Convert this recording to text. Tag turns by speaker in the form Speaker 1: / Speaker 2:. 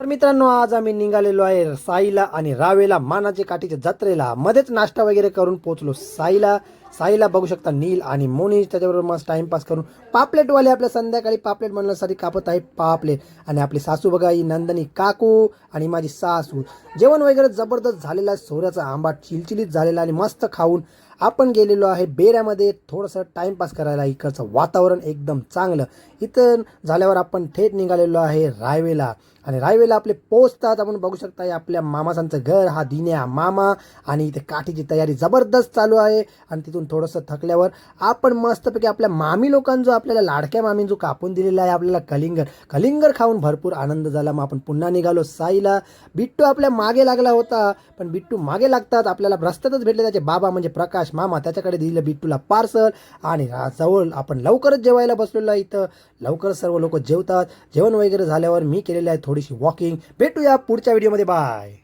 Speaker 1: तर मित्रांनो, आज आम्ही निघालेलो आहे साईला आणि रावेला मानाचे काठीच्या जत्रेला. मध्येच नाश्ता वगैरे करून पोहोचलो साईला. साईला बघू शकता, नील आणि मोनिश त्याच्याबरोबर मस्त टाइमपास करून पापलेटवाले आपल्या संध्याकाळी पापलेट बनवण्यासाठी कापत आहे पापलेट. आणि आपली सासू बघा, ही नंदनी काकू आणि माझी सासू. जेवण वगैरे जबरदस्त झालेलं आहे, सोऱ्याचा आंबा चिलचिलीत झालेला आणि मस्त खाऊन आपण गेलेलो आहे बेऱ्यामध्ये थोडंसं टाइमपास करायला. इकडचं वातावरण एकदम चांगलं. इथं झाल्यावर आपण थेट निघालेलो आहे रायवेला. आणि रायवेला आपले पोचतात आपण बघू शकता, हे आपल्या मामासांचं घर, हा दिन्या मामा. आणि इथे काठीची तयारी जबरदस्त चालू आहे. आणि तिथून थोडंसं थकल्यावर आपण मस्तपैकी आपल्या मामी लोकांजो, आपल्याला लाडक्या मामींजो कापून दिलेला आहे आपल्याला कलिंगर. कलिंगर खाऊन भरपूर आनंद झाला. मग आपण पुन्हा निघालो साईला. बिट्टू आपल्या मागे लागला होता, पण बिट्टू मागे लागतात आपल्याला रस्त्यातच भेटले त्याचे बाबा म्हणजे प्रकाश मामा. त्याच्याकडे दिलं बिट्टूला पार्सल. आणि जवळ आपण लवकरच जेवायला बसलेलो आहे. इथं लवकरच सर्व लोक जेवतात. जेवण वगैरे झाल्यावर मी केलेलं आहे थोडीशी वॉकिंग. भेटूया पुढच्या व्हिडिओमध्ये. बाय.